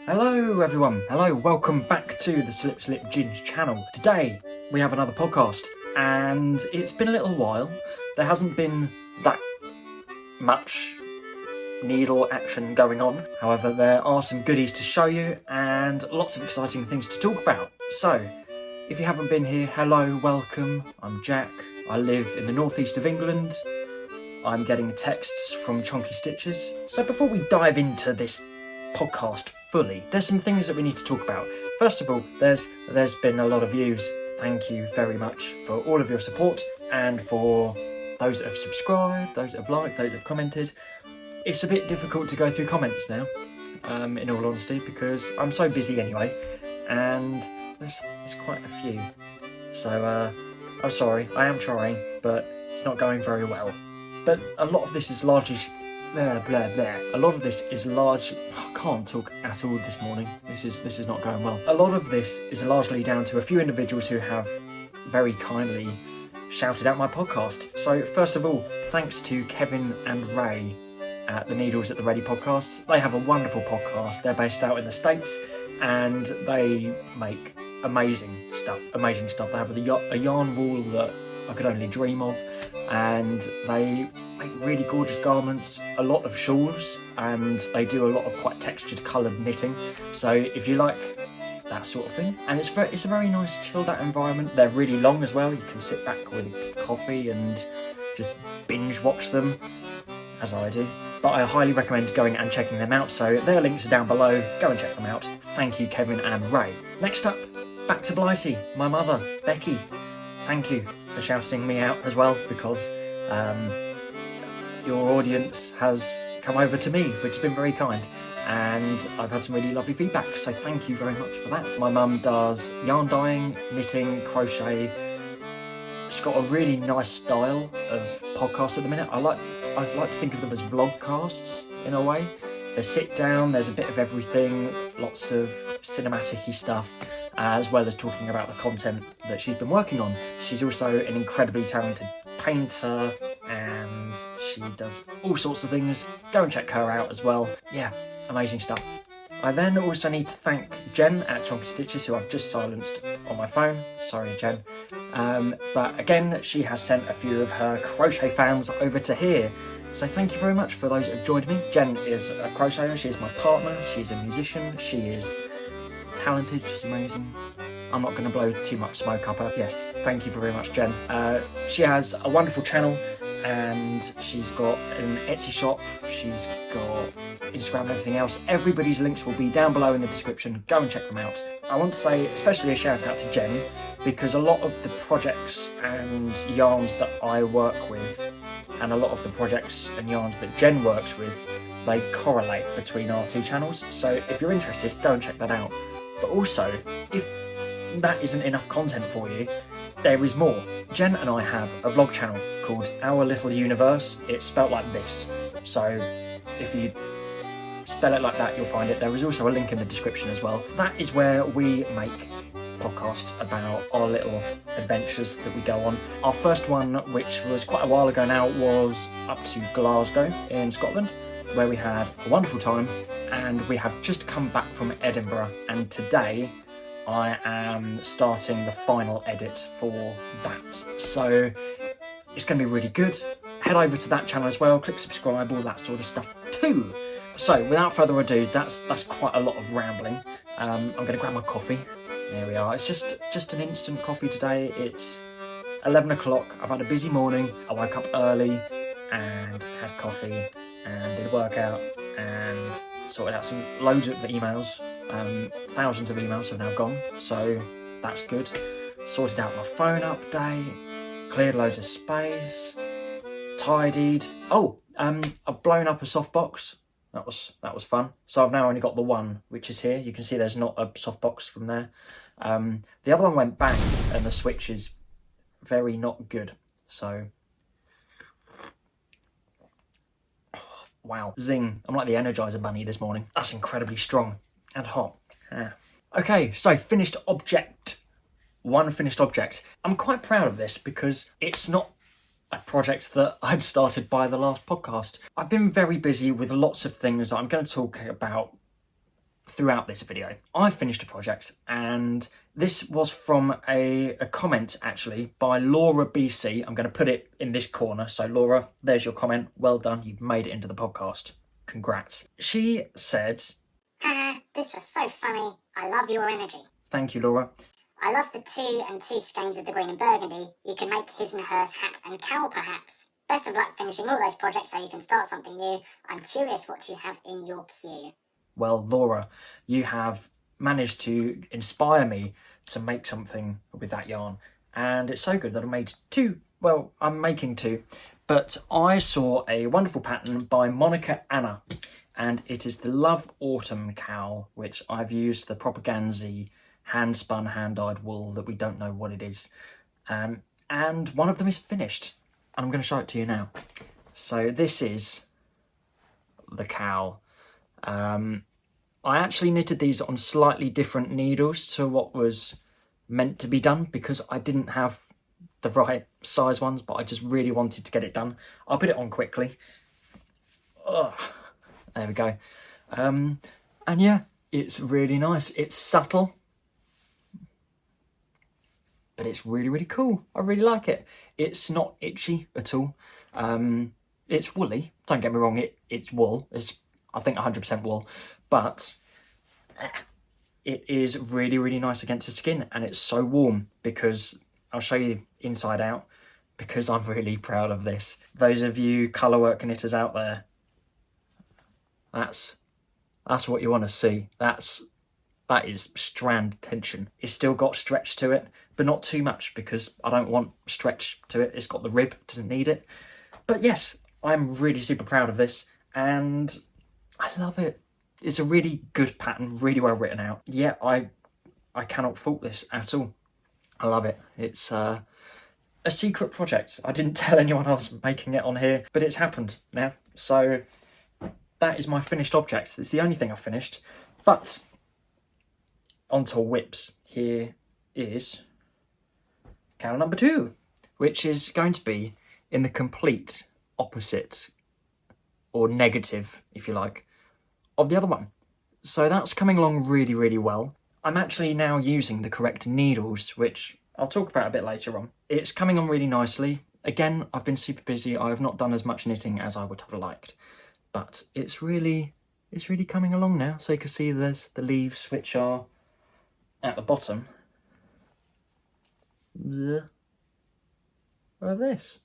Hello everyone, hello, welcome back to the Slip Ginge channel. Today we have another podcast and it's been a little while. There hasn't been that much needle action going on. However, there are some goodies to show you and lots of exciting things to talk about. So, if you haven't been here, hello, welcome. I'm Jack. I live in the northeast of England. I'm getting texts from Chonky Stitches. So before we dive into this podcast fully, there's some things that we need to talk about. First of all, there's been a lot of views. Thank you very much for all of your support and for those that have subscribed, those that have liked, those that have commented. It's a bit difficult to go through comments now, in all honesty, because I'm so busy anyway, and there's quite a few. So I'm sorry, I am trying, but it's not going very well. But a lot of this is largely A lot of this is large. I can't talk at all this morning. This is not going well. A lot of this is largely down to a few individuals who have very kindly shouted out my podcast. So first of all, thanks to Kevin and Ray at the Needles at the Ready podcast. They have a wonderful podcast. They're based out in the States and they make amazing stuff. They have a yarn wool that I could only dream of, and they make really gorgeous garments, a lot of shawls, and they do a lot of quite textured coloured knitting. So if you like that sort of thing, and it's a very nice chilled out environment. They're really long as well. You can sit back with coffee and just binge watch them, as I do. But I highly recommend going and checking them out. So their links are down below. Go and check them out. Thank you, Kevin and Ray. Next up, back to Blighty, my mother, Becky. Thank you for shouting me out as well, because your audience has come over to me, which has been very kind, and I've had some really lovely feedback, so thank you very much for that. My mum does yarn dyeing, knitting, crochet. She's got a really nice style of podcasts at the minute. I like to think of them as vlogcasts in a way. They sit down, there's a bit of everything, lots of cinematic-y stuff, as well as talking about the content that she's been working on. She's also an incredibly talented painter and she does all sorts of things. Go and check her out as well. Yeah, amazing stuff. I then also need to thank Jen at Chonky Stitches, who I've just silenced on my phone. Sorry, Jen. But again, she has sent a few of her crochet fans over to here. So thank you very much for those that have joined me. Jen is a crocheter, she is my partner, she's a musician, she is talented, she's amazing. I'm not going to blow too much smoke up her. Yes, thank you very much, Jen. She has a wonderful channel and she's got an Etsy shop, she's got Instagram and everything else. Everybody's links will be down below in the description. Go and check them out. I want to say especially a shout out to Jen, because a lot of the projects and yarns that I work with and a lot of the projects and yarns that Jen works with, they correlate between our two channels. So if you're interested, go and check that out. But also, if that isn't enough content for you, there is more. Jen and I have a vlog channel called Our Little Universe. It's spelt like this. So if you spell it like that, you'll find it. There is also a link in the description as well. That is where we make podcasts about our little adventures that we go on. Our first one, which was quite a while ago now, was up to Glasgow in Scotland, where we had a wonderful time, and we have just come back from Edinburgh, and today I am starting the final edit for that. So it's going to be really good. Head over to that channel as well, click subscribe, all that sort of stuff too. So without further ado, that's quite a lot of rambling. I'm going to grab my coffee. There we are. It's just an instant coffee today. It's 11 o'clock. I've had a busy morning. I woke up early and had coffee and did a workout and sorted out loads of emails. Thousands of emails have now gone, so that's good. Sorted out my phone update, cleared loads of space, tidied. Oh, I've blown up a softbox. That was fun. So I've now only got the one, which is here. You can see there's not a softbox from there. The other one went bang, and the switch is very not good. So, wow, zing! I'm like the Energizer Bunny this morning. That's incredibly strong and hot. Yeah. Okay, so finished object. One finished object. I'm quite proud of this because it's not a project that I'd started by the last podcast. I've been very busy with lots of things that I'm going to talk about throughout this video. I finished a project, and this was from a comment actually by Laura BC. I'm going to put it in this corner. So Laura, there's your comment. Well done. You've made it into the podcast. Congrats. She said, this was so funny. I love your energy. Thank you, Laura. I love the 2 and 2 skeins of the green and burgundy. You can make his and hers hat and cowl perhaps. Best of luck finishing all those projects so you can start something new. I'm curious what you have in your queue. Well, Laura, you have managed to inspire me to make something with that yarn. And it's so good that I made 2. Well, I'm making 2. But I saw a wonderful pattern by Monika Anna. And it is the Love Autumn cowl, which I've used the Propaganzi hand-spun, hand-dyed wool that we don't know what it is. And one of them is finished. And I'm going to show it to you now. So this is the cowl. I actually knitted these on slightly different needles to what was meant to be done because I didn't have the right size ones, but I just really wanted to get it done. I'll put it on quickly. Ugh, there we go. And yeah, it's really nice. It's subtle, but it's really, really cool. I really like it. It's not itchy at all. It's woolly. Don't get me wrong, it's wool. It's, I think, 100% wool. But it is really, really nice against the skin, and it's so warm because I'll show you inside out because I'm really proud of this. Those of you colourwork knitters out there, that's what you want to see. That is strand tension. It's still got stretch to it, but not too much because I don't want stretch to it. It's got the rib, doesn't need it. But yes, I'm really super proud of this, and I love it. It's a really good pattern, really well written out. Yeah, I cannot fault this at all. I love it. It's a secret project. I didn't tell anyone else making it on here, but it's happened now. So that is my finished object. It's the only thing I've finished. But onto whips. Here is cowl number 2, which is going to be in the complete opposite, or negative, if you like, of the other one. So that's coming along really, really well. I'm actually now using the correct needles, which I'll talk about a bit later on. It's coming on really nicely. Again, I've been super busy. I have not done as much knitting as I would have liked, but it's really coming along now. So you can see there's the leaves, which are at the bottom. Like this.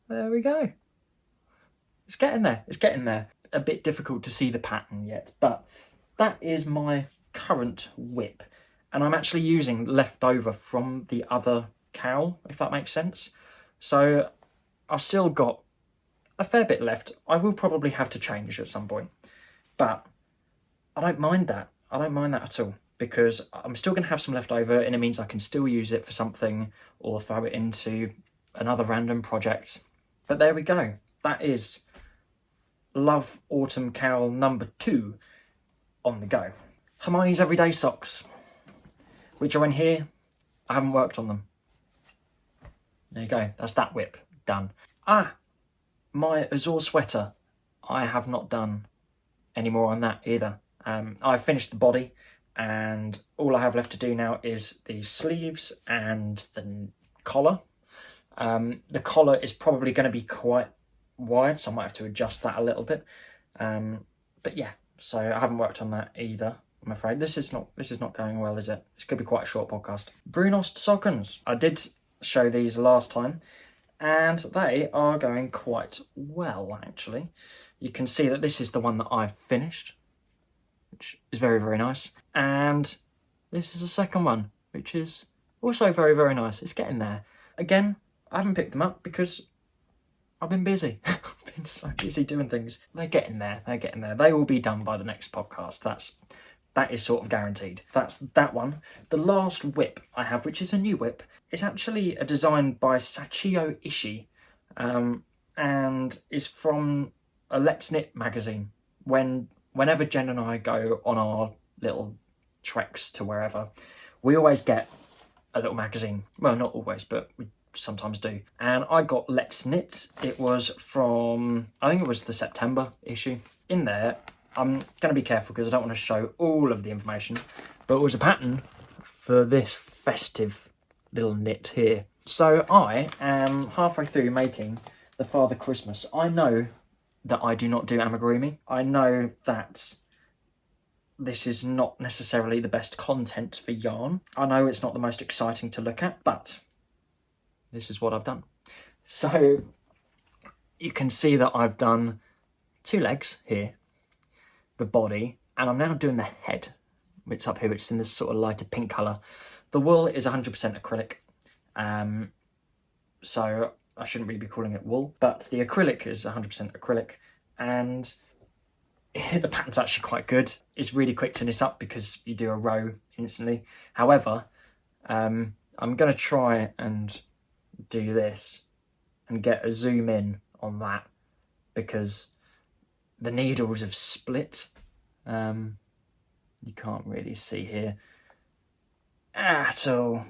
There we go. It's getting there. It's getting there. A bit difficult to see the pattern yet, but that is my current whip, and I'm actually using leftover from the other cowl, if that makes sense. So I've still got a fair bit left. I will probably have to change at some point, but I don't mind that. I don't mind that at all because I'm still going to have some leftover, and it means I can still use it for something or throw it into another random project. But there we go. That is Love Autumn cowl number 2 on the go. Hermione's Everyday Socks, which are in here. I haven't worked on them. There you go. That's that whip done. My Azor sweater. I have not done any more on that either. I've finished the body, and all I have left to do now is the sleeves and the collar. The collar is probably going to be quite wide, so I might have to adjust that a little bit. But yeah, so I haven't worked on that either, I'm afraid. This is not going well, is it? This could be quite a short podcast. Brunostsokken. I did show these last time, and they are going quite well, actually. You can see that this is the one that I've finished, which is very, very nice. And this is the second one, which is also very, very nice. It's getting there. Again, I haven't picked them up because I've been busy. I've been so busy doing things. They're getting there. They're getting there. They will be done by the next podcast. That is sort of guaranteed. That's that one. The last whip I have, which is a new whip, is actually a design by Sachio Ishii, and is from a Let's Knit magazine. Whenever Jen and I go on our little treks to wherever, we always get a little magazine. Well, not always, but we sometimes do. And I got Let's Knit. It was from, I think it was the September issue. In there, I'm going to be careful because I don't want to show all of the information, but it was a pattern for this festive little knit here. So I am halfway through making the Father Christmas. I know that I do not do amigurumi. I know that this is not necessarily the best content for yarn. I know it's not the most exciting to look at, but this is what I've done. So you can see that I've done 2 legs here, the body, and I'm now doing the head, which is up here, which is in this sort of lighter pink colour. The wool is 100% acrylic, so I shouldn't really be calling it wool, but the acrylic is 100% acrylic, and the pattern's actually quite good. It's really quick to knit up because you do a row instantly. However, I'm going to try and do this and get a zoom in on that because the needles have split. You can't really see here at all.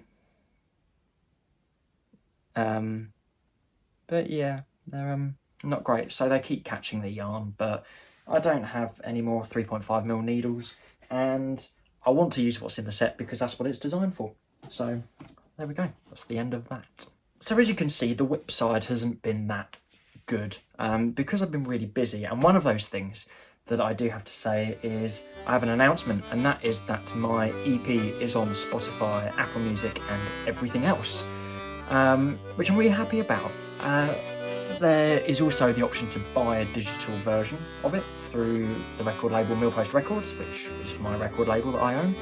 But yeah, they're not great. So they keep catching the yarn, but I don't have any more 3.5mm needles, and I want to use what's in the set because that's what it's designed for. So there we go. That's the end of that. So as you can see, the whip side hasn't been that good because I've been really busy. And one of those things that I do have to say is I have an announcement, and that is that my EP is on Spotify, Apple Music and everything else, which I'm really happy about. There is also the option to buy a digital version of it through the record label Millpost Records, which is my record label that I own,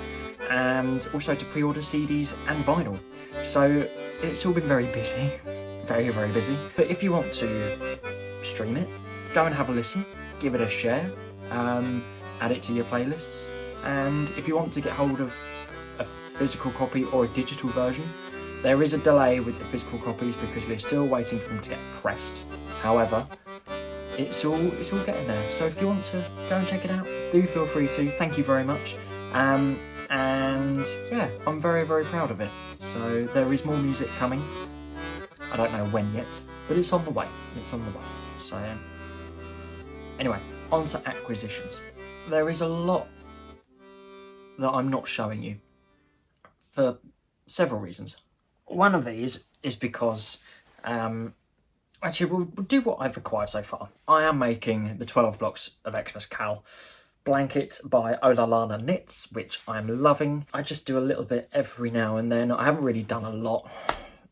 and also to pre-order CDs and vinyl. So it's all been very busy, very, very busy. But if you want to stream it, go and have a listen, give it a share, add it to your playlists, and if you want to get hold of a physical copy or a digital version, there is a delay with the physical copies because we're still waiting for them to get pressed. However, it's all getting there. So if you want to go and check it out, do feel free to. Thank you very much. And yeah, I'm very, very proud of it. So there is more music coming. I don't know when yet, but it's on the way. It's on the way. So anyway, on to acquisitions. There is a lot that I'm not showing you for several reasons. One of these is because, actually we'll do what I've acquired so far. I am making the 12 blocks of Xmas Cowl blanket by Ollane Knits, which I'm loving. I just do a little bit every now and then. I haven't really done a lot,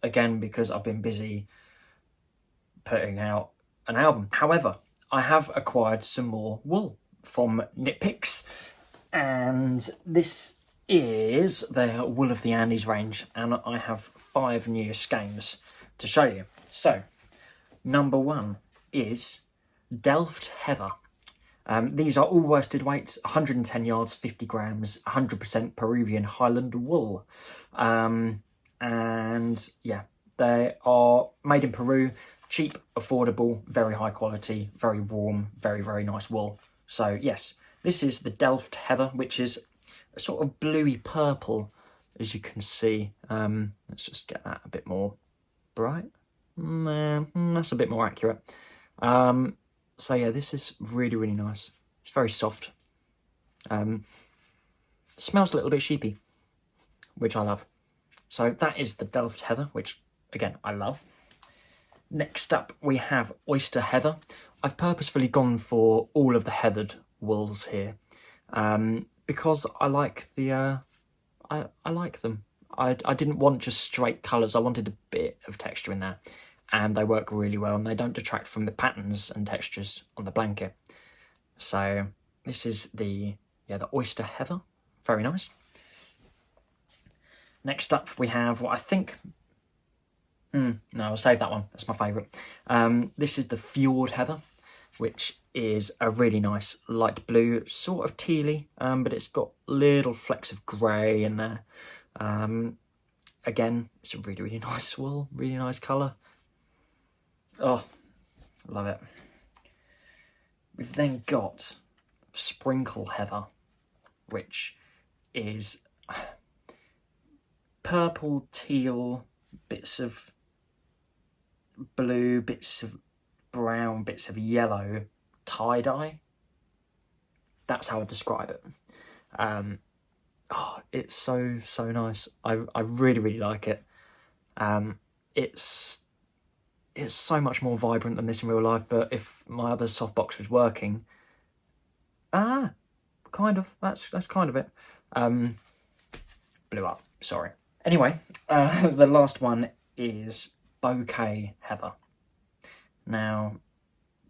again, because I've been busy putting out an album. However, I have acquired some more wool from Knit Picks, and this is their Wool of the Andes range, and I have 5 new skeins to show you. So, number 1 is Delft Heather. These are all worsted weights, 110 yards, 50 grams, 100% Peruvian Highland wool. And yeah, they are made in Peru, cheap, affordable, very high quality, very warm, very, very nice wool. So yes, this is the Delft Heather, which is a sort of bluey purple, as you can see. Let's just get that a bit more bright. That's a bit more accurate. So yeah, this is really, really nice. It's very soft. Smells a little bit sheepy, which I love. So that is the Delft Heather, which again, I love. Next up, we have Oyster Heather. I've purposefully gone for all of the heathered wools here, because I like the, I like them. I didn't want just straight colours. I wanted a bit of texture in there, and they work really well, and they don't detract from the patterns and textures on the blanket. So this is the Oyster Heather. Very nice. Next up, we have what I think... no, I'll save that one. That's my favourite. This is the Fjord Heather, which is a really nice light blue, sort of tealy, but it's got little flecks of grey in there. Again, it's a really, really nice wool, really nice colour. Oh, love it. We've then got Sprinkle Heather, which is purple, teal, bits of blue, bits of brown, bits of yellow tie-dye. That's how I describe it. It's so nice. I really, really like it. It's so much more vibrant than this in real life, but if my other softbox was working, kind of, that's kind of it. Blew up, sorry. Anyway, the last one is Bouquet Heather. Now,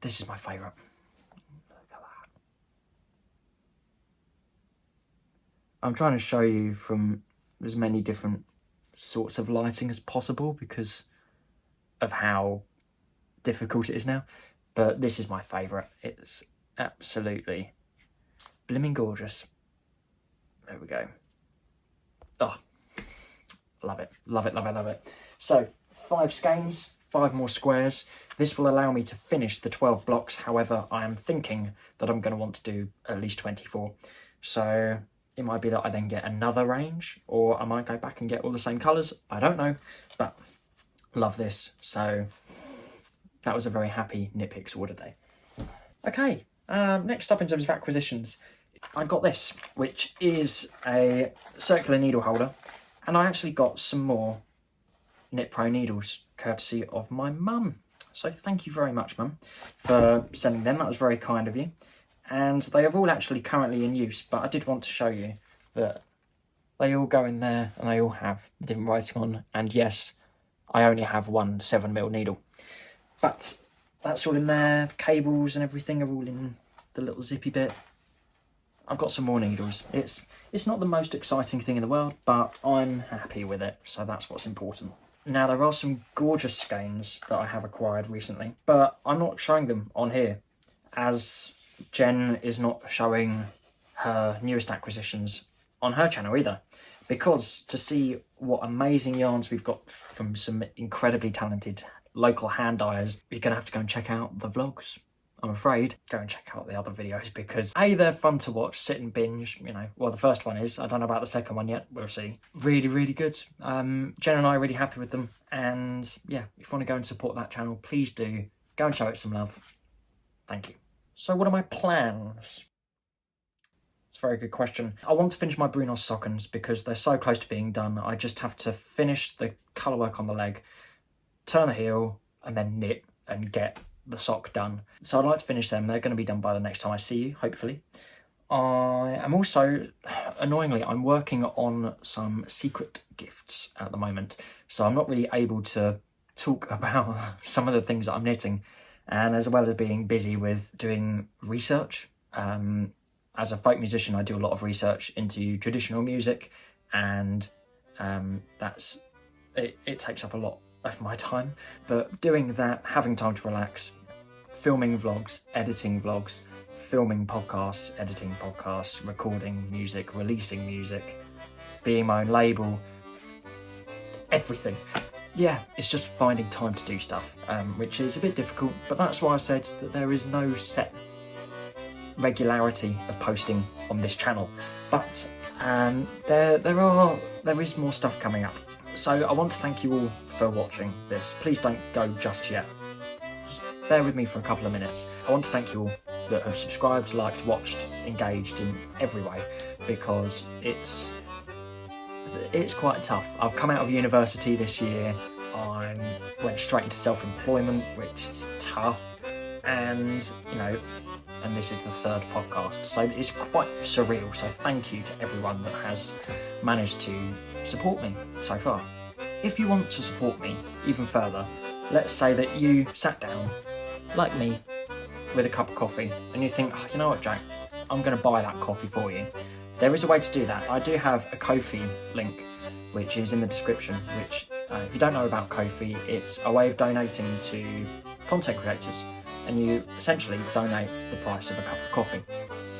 this is my favourite. I'm trying to show you from as many different sorts of lighting as possible because of how difficult it is now, but this is my favourite. It's absolutely blimmin' gorgeous. There we go. Oh, love it, love it, love it, love it. So 5 skeins, 5 more squares. This will allow me to finish the 12 blocks. However, I am thinking that I'm going to want to do at least 24. So it might be that I then get another range, or I might go back and get all the same colours. I don't know, but love this. So that was a very happy Nitpicks order day. Okay, next up in terms of acquisitions, I got this, which is a circular needle holder, and I actually got some more Knit Pro needles, courtesy of my mum. So thank you very much, Mum, for sending them. That was very kind of you. And they are all actually currently in use, but I did want to show you that they all go in there and they all have different writing on. And yes, I only have one 7mm needle, but that's all in there. Cables and everything are all in the little zippy bit. I've got some more needles. It's not the most exciting thing in the world, but I'm happy with it, so that's what's important. Now, there are some gorgeous skeins that I have acquired recently, but I'm not showing them on here, as Jen is not showing her newest acquisitions on her channel either, because to see what amazing yarns we've got from some incredibly talented local hand dyers, you're going to have to go and check out the vlogs. I'm afraid. Go and check out the other videos because A, they're fun to watch, sit and binge, you know. Well, the first one is. I don't know about the second one yet. We'll see. Really, really good. Jen and I are really happy with them. And yeah, if you want to go and support that channel, please do. Go and show it some love. Thank you. So what are my plans? It's a very good question. I want to finish my Brunostsokken because they're so close to being done. I just have to finish the colour work on the leg, turn the heel, and then knit and get the sock done. So I'd like to finish them. They're going to be done by the next time I see you, hopefully. I am also, annoyingly, I'm working on some secret gifts at the moment. So I'm not really able to talk about some of the things that I'm knitting, and as well as being busy with doing research. As a folk musician, I do a lot of research into traditional music, and it takes up a lot of my time. But doing that, having time to relax, filming vlogs, editing vlogs, filming podcasts, editing podcasts, recording music, releasing music, being my own label, everything. Yeah, it's just finding time to do stuff, which is a bit difficult, but that's why I said that there is no set regularity of posting on this channel. But there is more stuff coming up. So I want to thank you all for watching this. Please don't go just yet. Just bear with me for a couple of minutes. I want to thank you all that have subscribed, liked, watched, engaged in every way, because it's quite tough. I've come out of university this year. I went straight into self-employment, which is tough, and you know, and this is the 3rd podcast, so it's quite surreal. So thank you to everyone that has managed to support me so far. If you want to support me even further, let's say that you sat down, like me, with a cup of coffee, and you think, oh, you know what, Jack, I'm going to buy that coffee for you. There is a way to do that. I do have a Ko-fi link, which is in the description, which, if you don't know about Ko-fi, it's a way of donating to content creators, and you essentially donate the price of a cup of coffee.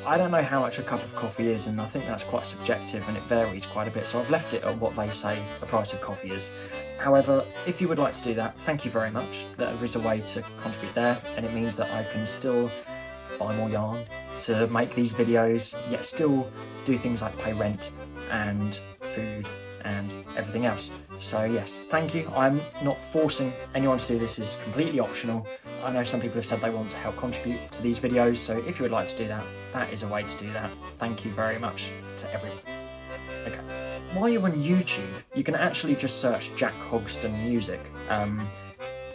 I don't know how much a cup of coffee is, and I think that's quite subjective and it varies quite a bit, so I've left it at what they say the price of coffee is. However, if you would like to do that, thank you very much. There is a way to contribute there, and it means that I can still buy more yarn to make these videos, yet still do things like pay rent and food and everything else. So yes, thank you. I'm not forcing anyone to do this, it's completely optional. I know some people have said they want to help contribute to these videos, so if you would like to do that, that is a way to do that. Thank you very much to everyone. Okay. While you're on YouTube, you can actually just search Jack Hogston Music.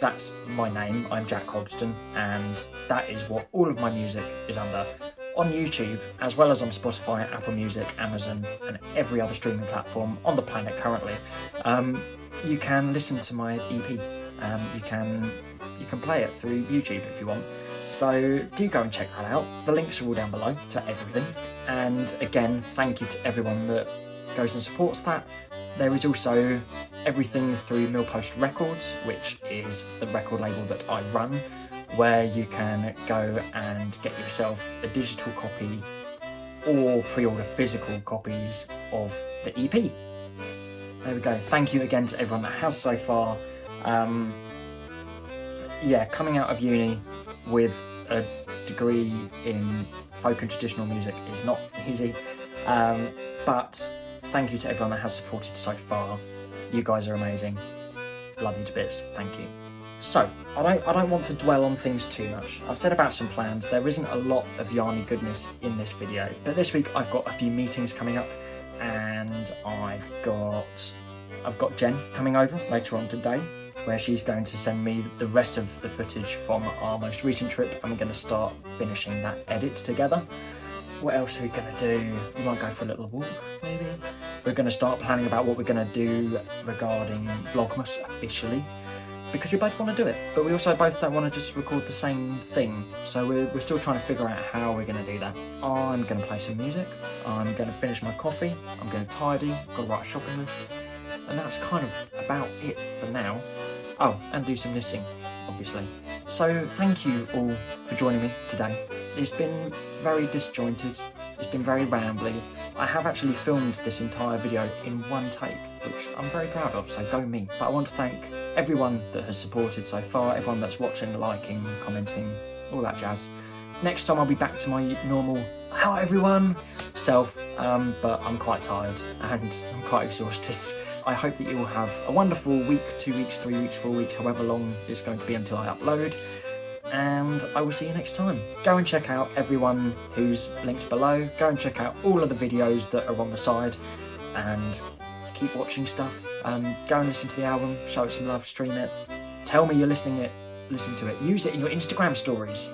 That's my name, I'm Jack Hogston, and that is what all of my music is under. On YouTube, as well as on Spotify, Apple Music, Amazon, and every other streaming platform on the planet currently, you can listen to my EP. You can play it through YouTube if you want. So do go and check that out. The links are all down below to everything. And again, thank you to everyone that goes and supports that. There is also everything through Millpost Records, which is the record label that I run, where you can go and get yourself a digital copy or pre-order physical copies of the EP. There we go. Thank you again to everyone that has so far. Yeah, coming out of uni with a degree in folk and traditional music is not easy, but thank you to everyone that has supported so far. You guys are amazing. Love you to bits. Thank you. So, I don't want to dwell on things too much. I've said about some plans. There isn't a lot of yarny goodness in this video, but this week I've got a few meetings coming up, and I've got Jen coming over later on today, where she's going to send me the rest of the footage from our most recent trip, and we're going to start finishing that edit together. What else are we going to do? We might go for a little walk, maybe. We're going to start planning about what we're going to do regarding Vlogmas officially, because we both want to do it, but we also both don't want to just record the same thing. So we're still trying to figure out how we're going to do that. I'm going to play some music, I'm going to finish my coffee, I'm going to tidy, I've got to write a shopping list, and that's kind of about it for now. Oh, and do some knitting, obviously. So thank you all for joining me today. It's been very disjointed, it's been very rambly. I have actually filmed this entire video in one take, which I'm very proud of, so go me. But I want to thank everyone that has supported so far, everyone that's watching, liking, commenting, all that jazz. Next time I'll be back to my normal, "How everyone?" self, but I'm quite tired and I'm quite exhausted. I hope that you will have a wonderful week, 2 weeks, 3 weeks, 4 weeks, however long it's going to be until I upload. And I will see you next time. Go and check out everyone who's linked below. Go and check out all of the videos that are on the side, and keep watching stuff. Go and listen to the album, show it some love, stream it. Tell me you're listening to it. Use it in your Instagram stories.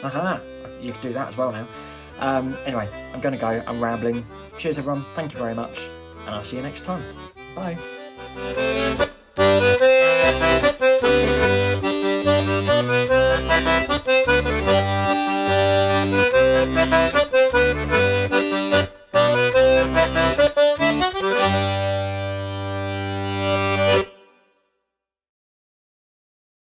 Aha, you can do that as well now. Anyway, I'm going to go. I'm rambling. Cheers everyone. Thank you very much, and I'll see you next time. Bye.